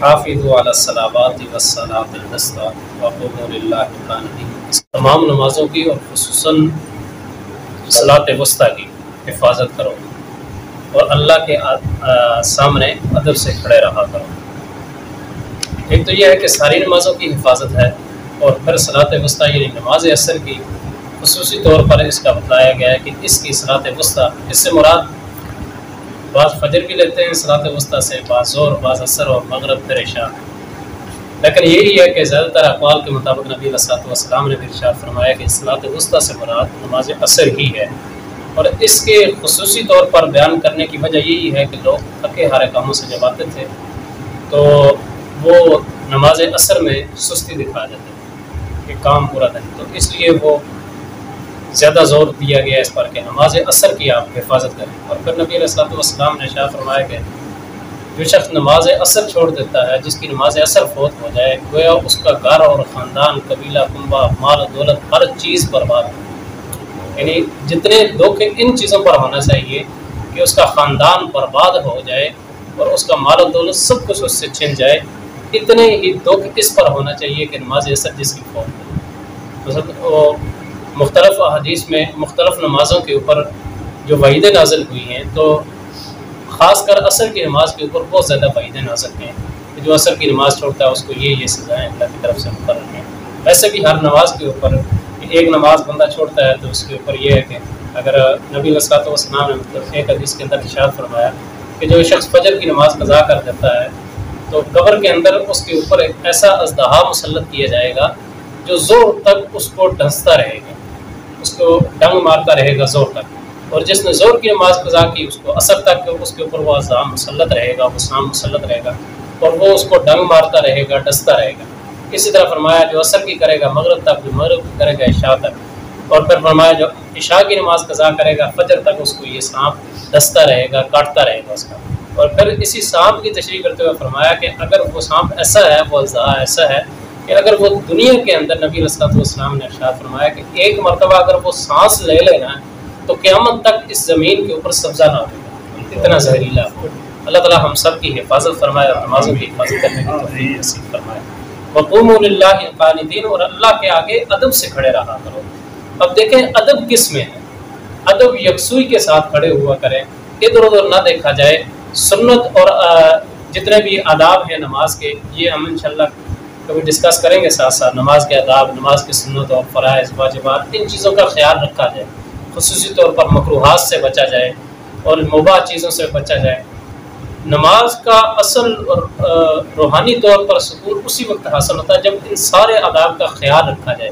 حافظوا علی الصلوات والصلاۃ الوسطی وقوموا للہ قانتین۔ تمام نمازوں کی اور خصوصاً صلاۃ وسطیٰ کی حفاظت کرو اور اللہ کے سامنے ادب سے کھڑے رہا کرو۔ ایک تو یہ ہے کہ ساری نمازوں کی حفاظت ہے، اور پھر صلاۃ وسطیٰ یعنی نماز عصر کی خصوصی طور پر اس کا بتایا گیا ہے کہ اس کی صلاۃ وسطیٰ، اس سے مراد بعض فجر بھی لیتے ہیں صلاۃ وسطیٰ سے، بعض ظہر، بعض عصر اور مغرب پھر عشاء، لیکن یہی ہے کہ زیادہ تر اقوال کے مطابق نبی علیہ السلام نے بھی ارشاد فرمایا کہ صلاۃ وسطیٰ سے مراد نماز عصر ہی ہے۔ اور اس کے خصوصی طور پر بیان کرنے کی وجہ یہی ہے کہ لوگ تھکے ہارے کاموں سے جب آتے تھے تو وہ نماز عصر میں سستی دکھا دیتے تھے کہ کام پورا دن، تو اس لیے وہ زیادہ زور دیا گیا اس پر کہ نماز عصر کی آپ حفاظت کریں۔ اور پھر نبی علیہ السلام نے ارشاد فرمایا کہ جو شخص نماز عصر چھوڑ دیتا ہے، جس کی نماز عصر فوت ہو جائے، گویا اس کا گھر اور خاندان، قبیلہ، کنبہ، مال و دولت، ہر چیز برباد ہو، یعنی جتنے دھوکے ان چیزوں پر ہونا چاہیے کہ اس کا خاندان برباد ہو جائے اور اس کا مال و دولت سب کچھ اس سے چھن جائے، اتنے ہی دکھ اس پر ہونا چاہیے کہ نماز عصر جس کی فوت ہو۔ مختلف احادیث میں مختلف نمازوں کے اوپر جو وعیدیں نازل ہوئی ہیں، تو خاص کر عصر کی نماز کے اوپر بہت زیادہ وعیدیں نازل ہیں کہ جو عصر کی نماز چھوڑتا ہے اس کو یہ سزائیں اللہ کی طرف سے مقرر ہیں۔ ویسے بھی ہر نماز کے اوپر ایک نماز بندہ چھوڑتا ہے تو اس کے اوپر یہ ہے کہ اگر نبی علیہ السلام نے مطلب ایک حدیث کے اندر ارشاد فرمایا کہ جو شخص فجر کی نماز قضا کر دیتا ہے تو قبر کے اندر اس کے اوپر ایک ایسا اژدہا مسلط کیا جائے گا جو زور تک اس کو ڈھنستا رہے گا، اس کو ڈنگ مارتا رہے گا زور تک، اور جس نے زور کی نماز قضا کی اس کو عصر تک اس کے اوپر وہ عذاب مسلط رہے گا، وہ سام مسلط رہے گا اور وہ اس کو ڈنگ مارتا رہے گا، ڈستا رہے گا۔ اسی طرح فرمایا جو عصر کی کرے گا مغرب تک، جو مغرب کی کرے گا عشاء تک، اور پھر فرمایا جو عشاء کی نماز قضا کرے گا فجر تک اس کو یہ سانپ ڈستا رہے گا، کاٹتا رہے گا اس کا۔ اور پھر اسی سانپ کی تشریح کرتے ہوئے فرمایا کہ اگر وہ سانپ ایسا ہے، وہ اژدہا ایسا ہے کہ اگر وہ دنیا کے اندر، نبی علیہ السلام نے ارشاد فرمایا کہ ایک مرتبہ اگر وہ سانس لے لینا تو قیامت تک اس زمین کے اوپر سبزہ نہ ہوگا، اتنا زہریلا ہو۔ اللہ تعالیٰ ہم سب کی حفاظت فرمائے اور نمازوں کی حفاظت کرنے کی توفیق نصیب فرمائے۔ وقوموا للہ قانتین، اور اللہ کے آگے ادب سے کھڑے رہا کرو۔ اب دیکھیں ادب کس میں ہے، ادب یکسوئی کے ساتھ کھڑے ہوا کریں، ادھر ادھر نہ دیکھا جائے۔ سنت اور جتنے بھی آداب ہیں نماز کے، یہ ہم انشاءاللہ کبھی ڈسکس کریں گے ساتھ ساتھ۔ نماز کے آداب، نماز کی سنت اور فرائض، واجبات، ان چیزوں کا خیال رکھا جائے، خصوصی طور پر مکروہات سے بچا جائے اور مباح چیزوں سے بچا جائے۔ نماز کا اصل اور روحانی طور پر سکون اسی وقت حاصل ہوتا ہے جب ان سارے آداب کا خیال رکھا جائے،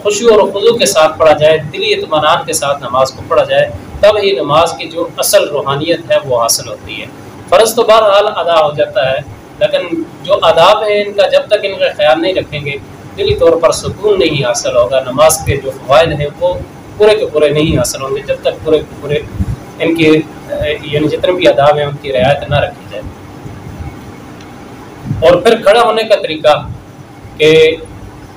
خشوع اور خضوع کے ساتھ پڑھا جائے، دلی اطمینان کے ساتھ نماز کو پڑھا جائے، تب ہی نماز کی جو اصل روحانیت ہے وہ حاصل ہوتی ہے۔ فرض تو بہرحال ادا ہو جاتا ہے، لیکن جو آداب ہیں ان کا جب تک ان کا خیال نہیں رکھیں گے دلی طور پر سکون نہیں حاصل ہوگا، نماز کے جو فوائد ہیں وہ پورے کے پورے نہیں حاصل ہوں گے جب تک پورے کے پورے ان کی یعنی جتنے بھی آداب ہیں ان کی رعایت نہ رکھی جائے۔ اور پھر کھڑا ہونے کا طریقہ کہ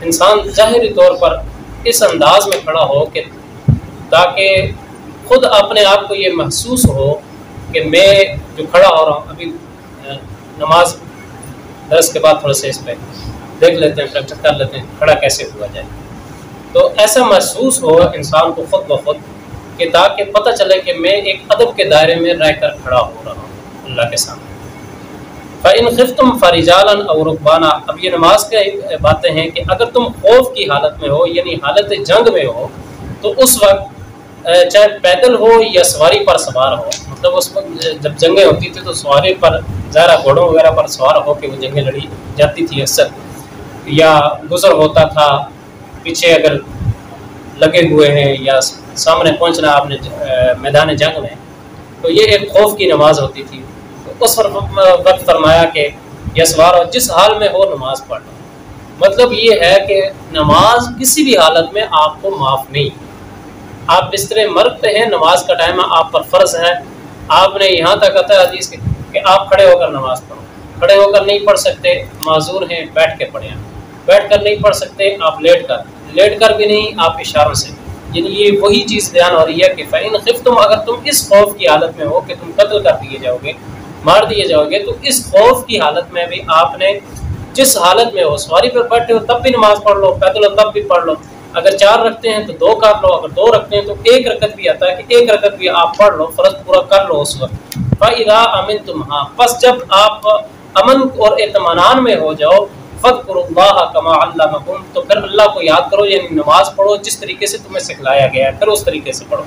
انسان ظاہری طور پر اس انداز میں کھڑا ہو کہ تاکہ خود اپنے آپ کو یہ محسوس ہو کہ میں جو کھڑا ہو رہا ہوں۔ ابھی نماز درس کے بعد تھوڑا سا اس پہ دیکھ لیتے ہیں، پریکٹس کر لیتے ہیں کھڑا کیسے ہوا جائے، تو ایسا محسوس ہو انسان کو خود بخود کہ تاکہ پتہ چلے کہ میں ایک ادب کے دائرے میں رہ کر کھڑا ہو رہا ہوں اللہ کے سامنے۔ فَإِنْ خِفْتُمْ فَرِجَالًا أَوْ رُكْبَانًا، اب یہ نماز کی باتیں ہیں کہ اگر تم خوف کی حالت میں ہو یعنی حالت جنگ میں ہو تو اس وقت چاہے پیدل ہو یا سواری پر سوار ہو، مطلب اس وقت جب جنگیں ہوتی تھی تو سواری پر ظاہرہ گھوڑوں وغیرہ پر سوار ہو کے وہ جنگیں لڑی جاتی تھی اکثر، یا گزر ہوتا تھا پیچھے اگر لگے ہوئے ہیں یا سامنے پہنچنا آپ نے میدان جنگ میں، تو یہ ایک خوف کی نماز ہوتی تھی۔ تو اس وقت فرمایا کہ یا سوار ہو، جس حال میں ہو نماز پڑھ لو۔ مطلب یہ ہے کہ نماز کسی بھی حالت میں آپ کو معاف نہیں، آپ بسترے مرگ پہ ہیں، نماز کا ٹائم آپ پر فرض ہے، آپ نے یہاں تک آتا ہے حدیث کہ آپ کھڑے ہو کر نماز پڑھو، کھڑے ہو کر نہیں پڑھ سکتے معذور ہیں بیٹھ کے پڑھیں، بیٹھ کر نہیں پڑھ سکتے آپ لیٹ کر بھی نہیں، آپ اشاروں سے، یعنی یہ وہی چیز بیان ہو رہی ہے کہ فَإِنْ خِفْتُمْ، اگر تم اس خوف کی حالت میں ہو کہ تم قتل کر دیے جاؤ گے مار دیے جاؤ گے، تو اس خوف کی حالت میں بھی آپ نے جس حالت میں ہو، سواری پر بیٹھے ہو تب بھی نماز پڑھ لو، پیدل ہو تب بھی پڑھ لو، اگر 4 رکھتے ہیں تو 2 کر لو، اگر 2 رکھتے ہیں تو 1 رکعت بھی آتا ہے کہ 1 رکعت بھی آپ پڑھ لو، فرض پورا کر لو اس وقت۔ فَإِذَا أَمِنْتُمْ، پس جب آپ امن اور اطمینان میں ہو جاؤ، فَاذْكُرُوا اللَّهَ كَمَا عَلَّمَكُمْ، تو پھر اللہ کو یاد کرو، یعنی نماز پڑھو جس طریقے سے تمہیں سکھلایا گیا ہے، پھر اس طریقے سے پڑھو۔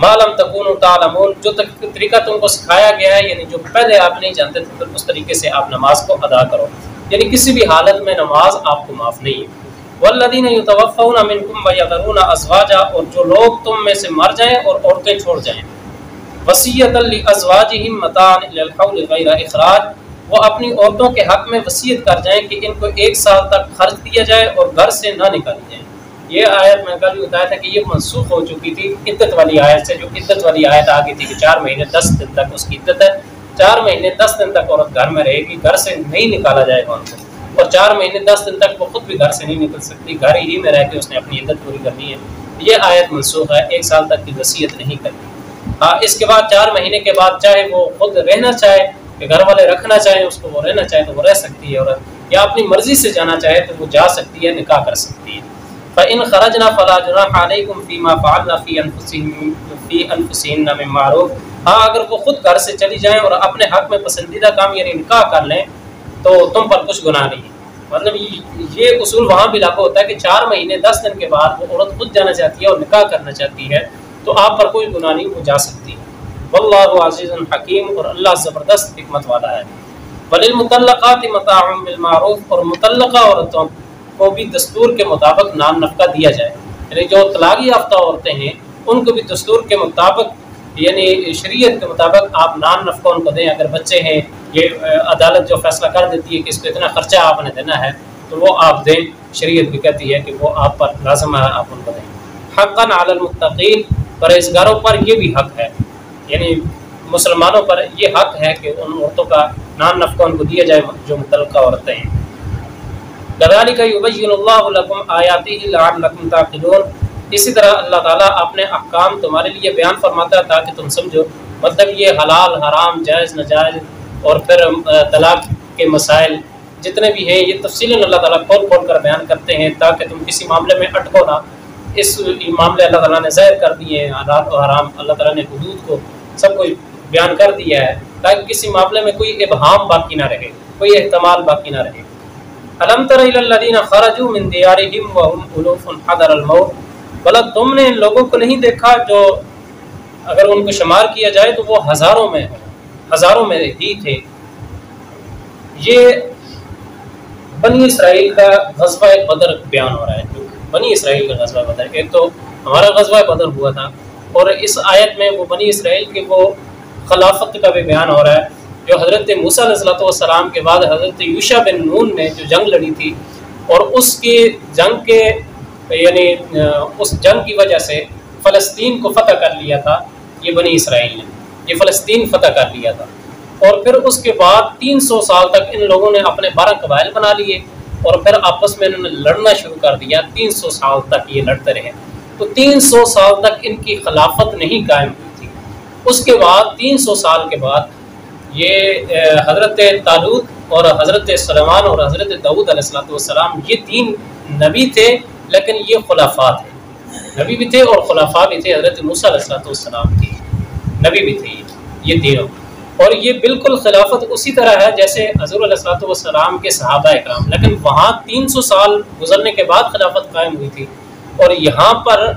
مَا لَمْ تَكُونُوا تَعْلَمُونَ، جو طریقہ تم کو سکھایا گیا ہے، یعنی جو پہلے آپ نہیں جانتے تھے، پھر اس طریقے سے آپ نماز کو ادا کرو، یعنی کسی بھی حالت میں نماز آپ کو معاف نہیں ہے۔ وَالَّذِينَ يُتَوَفَّوْنَ مِنْكُمْ وَيَذَرُونَ أَزْوَاجًا، اور جو لوگ تم میں سے مر جائیں اور عورتیں چھوڑ جائیں، وَصِيَّةً لِأَزْوَاجِهِمْ مَتَاعًا إِلَى الْحَوْلِ غَيْرَ إِخْرَاجٍ، وہ اپنی عورتوں کے حق میں وصیت کر جائیں کہ ان کو 1 سال تک خرچ دیا جائے اور گھر سے نہ نکالی جائیں۔ یہ آیت میں کل بھی بتایا تھا کہ یہ منسوخ ہو چکی تھی عدت والی آیت سے، جو عدت والی آیت آ گئی تھی کہ 4 مہینے 10 دن تک اس کی عدت ہے، 4 مہینے 10 دن تک عورت گھر میں رہے گی، گھر سے نہیں نکالا جائے گا ان کو، اور 4 مہینے 10 دن تک وہ خود بھی گھر سے نہیں نکل سکتی، گھر ہی میں رہ کے اس نے اپنی عدت پوری کرنی ہے۔ یہ آیت منسوخ ہے، 1 سال تک کی وصیت نہیں کرنی۔ ہاں، اس کے بعد 4 مہینے کے بعد چاہے وہ خود رہنا چاہے کہ گھر والے رکھنا چاہیں اس کو، وہ رہنا چاہے تو وہ رہ سکتی ہے عورت، یا اپنی مرضی سے جانا چاہے تو وہ جا سکتی ہے، نکاح کر سکتی ہے۔ فَإِنْ خَرَجْنَا فَلَا جُنَاحَ عَلَيْكُمْ فِي مَا فَعَلْنَا فِي أَنفُسِهِنَّ مِن مَّعْرُوفٍ، ہاں اگر وہ خود گھر سے چلی جائیں اور اپنے حق میں پسندیدہ کام یعنی نکاح کر لیں تو تم پر کچھ گناہ نہیں ہے۔ مطلب یہ اصول وہاں بھی لاگو ہوتا ہے کہ 4 مہینے 10 دن کے بعد وہ عورت خود جانا چاہتی ہے اور نکاح کرنا چاہتی ہے تو آپ پر کوئی گناہ نہیں، وہ جا سکتی ہے۔ واللہ عزیز حکیم، اور اللہ زبردست حکمت والا ہے۔ وَلِلْمُطَلَّقَاتِ مَتَاعٌ بِالْمَعْرُوفِ، اور مطلقہ عورتوں کو بھی دستور کے مطابق نان نفقہ دیا جائے، یعنی جو طلاق یافتہ عورتیں ہیں ان کو بھی دستور کے مطابق یعنی شریعت کے مطابق آپ نان نفقہ ان کو دیں۔ اگر بچے ہیں، یہ عدالت جو فیصلہ کر دیتی ہے کہ اس پہ اتنا خرچہ آپ نے دینا ہے تو وہ آپ دیں، شریعت بھی کہتی ہے کہ وہ آپ پر لازم ہے، آپ ان کو دیں۔ حقاً علی المتقین، پرہیزگاروں پر یہ بھی حق ہے، یعنی مسلمانوں پر یہ حق ہے کہ ان عورتوں کا نان نفقہ ان کو دیا جائے جو متعلقہ عورتیں ہیں۔ كَذَلِكَ يُبَيِّنُ اللَّهُ لَكُمْ آيَاتِهِ لَعَلَّكُمْ تَعْقِلُونَ، اسی طرح اللہ تعالیٰ اپنے احکام تمہارے لیے بیان فرماتا ہے تاکہ تم سمجھو، مطلب یہ حلال حرام جائز ناجائز اور پھر طلاق کے مسائل جتنے بھی ہیں یہ تفصیلاً اللہ تعالیٰ کھول کھول کر بیان کرتے ہیں تاکہ تم کسی معاملے میں اٹکو نہ۔ اس معاملے اللہ تعالیٰ نے ظاہر کر دیے ہیں، حلال و حرام اللہ تعالیٰ نے حدود کو سب کچھ بیان کر دیا ہے تاکہ کسی معاملے میں کوئی ابہام باقی نہ رہے، کوئی احتمال باقی نہ رہے۔ الم تر الی الذین خرجوا من دیارہم وهم الوف حذر الموت، بھلا تم نے ان لوگوں کو نہیں دیکھا جو اگر ان کو شمار کیا جائے تو وہ ہزاروں میں ہی تھے۔ یہ بنی اسرائیل کا غزوہ بدر بیان ہو رہا ہے، جو بنی اسرائیل کا غزوہ بدر، ایک تو ہمارا غزوہ بدر ہوا تھا اور اس آیت میں وہ بنی اسرائیل کے وہ خلافت کا بھی بیان ہو رہا ہے جو حضرت موسیٰ علیہ السلام کے بعد حضرت یوشع بن نون نے جو جنگ لڑی تھی، اور اس کی جنگ کے یعنی اس جنگ کی وجہ سے فلسطین کو فتح کر لیا تھا یہ بنی اسرائیل نے، یہ فلسطین فتح کر لیا تھا، اور پھر اس کے بعد 300 سال تک ان لوگوں نے اپنے 12 قبائل بنا لیے اور پھر آپس میں انہوں نے لڑنا شروع کر دیا، 300 سال تک یہ لڑتے رہے، تو 300 سال تک ان کی خلافت نہیں قائم ہوئی تھی۔ اس کے بعد 300 سال کے بعد یہ حضرت طالوت اور حضرت سلیمان اور حضرت داؤد علیہ السلام یہ 3 نبی تھے، لیکن یہ خلفاء تھے، نبی بھی تھے اور خلفاء بھی تھے، حضرت موسیٰ علیہ السلام کی نبی بھی تھے یہ تینوں، اور یہ بالکل خلافت اسی طرح ہے جیسے حضور علیہ السلام کے صحابہ اکرام، لیکن وہاں 300 سال گزرنے کے بعد خلافت قائم ہوئی تھی، اور یہاں پر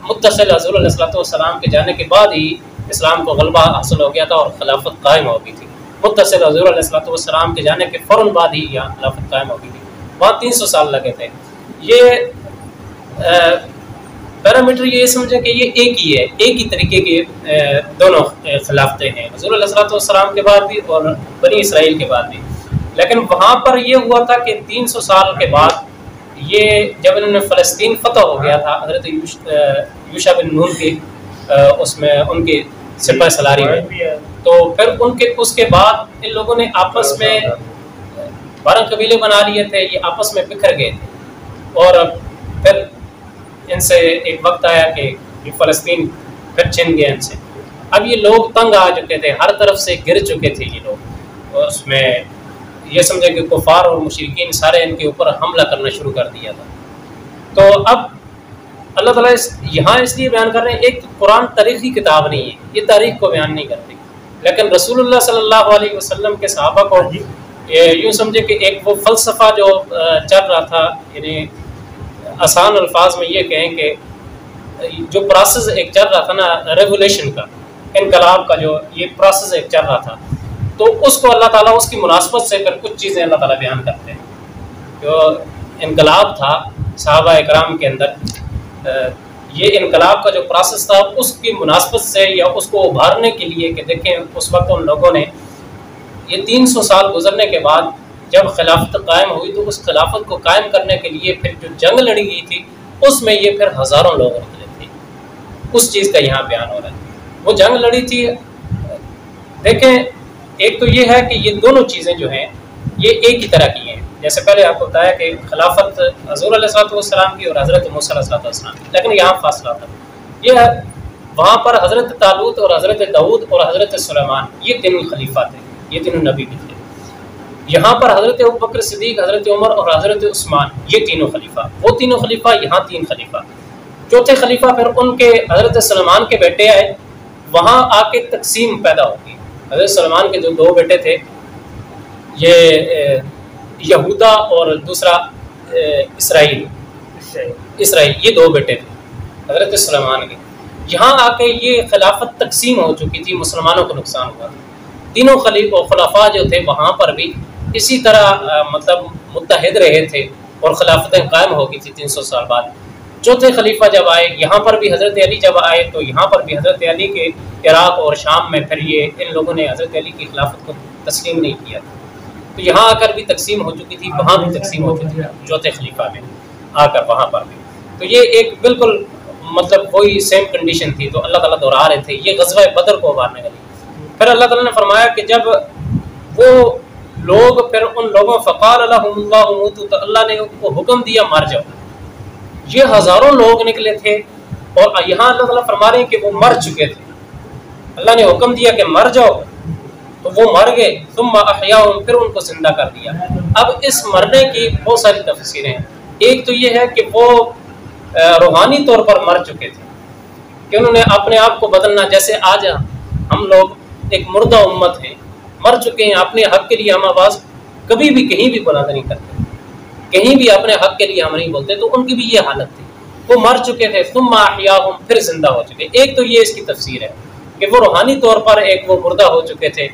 متصل حضور علیہ السلام کے جانے کے بعد ہی اسلام کو غلبہ حاصل ہو گیا تھا اور خلافت قائم ہو گئی تھی، متصل حضور علیہ السلام کے جانے کے فوراً بعد ہی یہاں خلافت قائم ہو گئی تھی، وہاں 300 سال لگے تھے۔ یہ پیرامیٹر یہ سمجھیں کہ یہ ایک ہی ہے، ایک ہی طریقے کے دونوں خلافتیں ہیں، حضور علیہ السلام کے بعد بھی اور بنی اسرائیل کے بعد بھی، لیکن وہاں پر یہ ہوا تھا کہ 300 سال کے بعد یہ جب انہوں نے فلسطین فتح ہو گیا تھا حضرت یوشع بن نون کی اس میں ان کی سپہ سالاری میں، تو پھر اس کے بعد ان لوگوں نے آپس میں 12 قبیلے بنا لیے تھے، یہ آپس میں بکھر گئے تھے، اور پھر ان سے ایک وقت آیا کہ فلسطین پھر چھن گیا ان سے، اب یہ لوگ تنگ آ چکے تھے، ہر طرف سے گر چکے تھے یہ لوگ، اور اس میں یہ سمجھے کہ کفار اور مشرکین سارے ان کے اوپر حملہ کرنا شروع کر دیا تھا۔ تو اب اللہ تعالیٰ یہاں اس لیے بیان کر رہے ہیں، ایک قرآن تاریخی کتاب نہیں ہے، یہ تاریخ کو بیان نہیں کرتی، لیکن رسول اللہ صلی اللہ علیہ وسلم کے صحابہ کو یوں سمجھے کہ ایک وہ فلسفہ جو چل رہا تھا، یعنی آسان الفاظ میں یہ کہیں کہ جو پروسیس ایک چل رہا تھا نا ریولیوشن کا، انقلاب کا جو یہ پروسیس ایک چل رہا تھا، تو اس کو اللہ تعالیٰ اس کی مناسبت سے پھر کچھ چیزیں اللہ تعالیٰ بیان کرتے ہیں۔ جو انقلاب تھا صحابہ اکرام کے اندر، یہ انقلاب کا جو پروسیس تھا اس کی مناسبت سے یا اس کو ابھارنے کے لیے کہ دیکھیں اس وقت ان لوگوں نے یہ 300 سال گزرنے کے بعد جب خلافت قائم ہوئی تو اس خلافت کو قائم کرنے کے لیے پھر جو جنگ لڑی گئی تھی اس میں یہ پھر ہزاروں لوگ نکلے تھے، اس چیز کا یہاں بیان ہو رہا ہے۔ وہ جنگ لڑی تھی، دیکھیں ایک تو یہ ہے کہ یہ دونوں چیزیں جو ہیں یہ ایک ہی طرح کی ہیں، جیسے پہلے آپ کو بتایا کہ خلافت حضور علیہ السلام کی اور حضرت موسیٰ علیہ السلام کی، لیکن یہاں فاصلہ تھا یہ ہے، وہاں پر حضرت طالوت اور حضرت داؤد اور حضرت سلیمان یہ تینوں خلیفہ تھے، یہ تینوں نبی بھی تھے۔ یہاں پر حضرت ابوبکر صدیق، حضرت عمر اور حضرت عثمان یہ تینوں خلیفہ، وہ تینوں خلیفہ، یہاں 3 خلیفہ۔ چوتھے خلیفہ پھر ان کے حضرت سلمان کے بیٹے آئے، وہاں آ کے تقسیم پیدا ہوگی۔ حضرت سلمان کے جو 2 بیٹے تھے، یہ یہودا اور دوسرا اسرائیل، یہ 2 بیٹے تھے حضرت سلمان کے۔ یہاں آ کے یہ خلافت تقسیم ہو چکی تھی، مسلمانوں کو نقصان ہوا تھا۔ تینوں خلفاء جو تھے وہاں پر بھی اسی طرح مطلب متحد رہے تھے اور خلافتیں قائم ہو گئی تھی 300 سال بعد۔ چوتھے خلیفہ جب آئے، یہاں پر بھی حضرت علی جب آئے تو یہاں پر بھی حضرت علی کے عراق اور شام میں پھر یہ ان لوگوں نے حضرت علی کی خلافت کو تسلیم نہیں کیا تھا، تو یہاں آ کر بھی تقسیم ہو چکی تھی، وہاں بھی تقسیم ہو چکی تھی چوتھے خلیفہ میں آ کر وہاں پر بھی۔ تو یہ ایک بالکل مطلب وہی سیم کنڈیشن تھی، تو اللہ تعالیٰ دہرا رہے تھے یہ غزوہ بدر کو ابھارنے کے لیے۔ پھر اللہ تعالیٰ نے فرمایا کہ جب وہ لوگ پھر ان لوگوں فقال لهم الله موتوا، تو اللہ نے ان کو حکم دیا مر جاؤ۔ یہ ہزاروں لوگ نکلے تھے اور یہاں اللہ تعالیٰ فرما رہے ہیں کہ وہ مر چکے تھے، اللہ نے حکم دیا کہ مر جاؤ تو وہ مر گئے، ثم احیاهم، پھر ان کو زندہ کر دیا۔ اب اس مرنے کی بہت ساری تفسیریں ہیں، ایک تو یہ ہے کہ وہ روحانی طور پر مر چکے تھے کہ انہوں نے اپنے آپ کو بدلنا، جیسے آج ہم لوگ ایک مردہ امت ہیں، مر چکے ہیں، اپنے حق کے لیے ہم آواز کبھی بھی کہیں بھی بلند نہیں کرتے، کہیں بھی اپنے حق کے لیے ہم نہیں بولتے، تو ان کی بھی یہ حالت تھی، وہ مر چکے تھے، ثم احیاهم، پھر زندہ ہو چکے۔ ایک تو یہ اس کی تفسیر ہے کہ وہ روحانی طور پر ایک وہ مردہ ہو چکے تھے،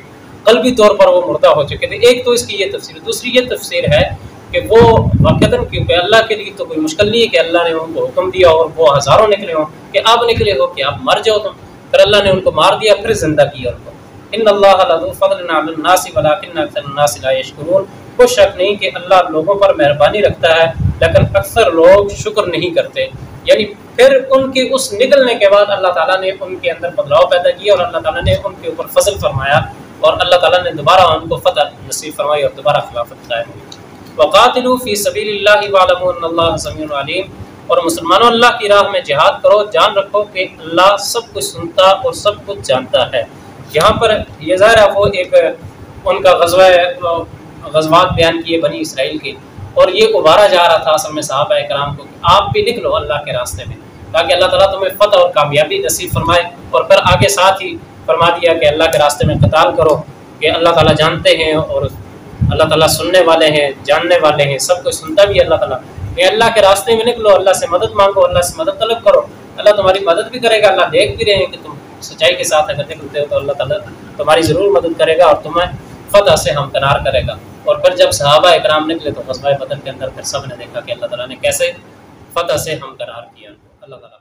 قلبی طور پر وہ مردہ ہو چکے تھے، ایک تو اس کی یہ تفسیر۔ دوسری یہ تفسیر ہے کہ وہ واقعتاً کیونکہ اللہ کے لیے تو کوئی مشکل نہیں ہے کہ اللہ نے ان کو حکم دیا اور وہ ہزاروں نکلے ہوں کہ آپ نکلے ہو کہ آپ مر جاؤ، تم پھر اللہ نے ان کو مار دیا، پھر زندہ کیا ان کو۔ ان اللہ لذو فضل علی الناس ولکن اکثر الناس لا یشکرون، کوئی شک نہیں کہ اللہ لوگوں پر مہربانی رکھتا ہے لیکن اکثر لوگ شکر نہیں کرتے۔ یعنی پھر ان کے اس نکلنے کے بعد اللہ تعالیٰ نے ان کے اندر بدلاؤ پیدا کیا اور اللہ تعالیٰ نے ان کے اوپر فضل فرمایا اور اللہ تعالیٰ نے دوبارہ ان کو فتح نصیب فرمائی اور دوبارہ خلافت قائم ہوئی۔ وقاتلوا فی سبیل اللہ واعلموا ان اللہ سمیع علیم، اور مسلمانوں اللہ کی راہ میں جہاد کرو، جان رکھو کہ اللہ سب کچھ سنتا اور سب کچھ جانتا ہے۔ یہاں پر یہ ظاہر ہے وہ ایک ان کا غزوات بیان کیے بنی اسرائیل کے، اور یہ ابھارا جا رہا تھا اصل میں صحابہ کرام کو کہ آپ بھی نکلو اللہ کے راستے میں تاکہ اللہ تعالیٰ تمہیں فتح اور کامیابی نصیب فرمائے، اور پھر آگے ساتھ ہی فرما دیا کہ اللہ کے راستے میں قتال کرو، کہ اللہ تعالیٰ جانتے ہیں اور اللہ تعالیٰ سننے والے ہیں، جاننے والے ہیں، سب کچھ سنتا بھی اللہ تعالیٰ۔ کہ اللہ کے راستے میں نکلو، اللہ سے مدد مانگو، اللہ سے مدد طلب کرو، اللہ تمہاری مدد بھی کرے گا، اللہ دیکھ بھی رہے ہیں کہ تم سچائی کے ساتھ اگر نکلتے ہو تو اللہ تعالیٰ تمہاری ضرور مدد کرے گا اور تمہیں فتح سے ہمکنار کرے گا۔ اور پھر جب صحابہ اکرام نکلے تو غزوہ بدر کے اندر پھر سب نے دیکھا کہ اللہ تعالیٰ نے کیسے فتح سے ہمکنار کیا۔ اللہ تعالیٰ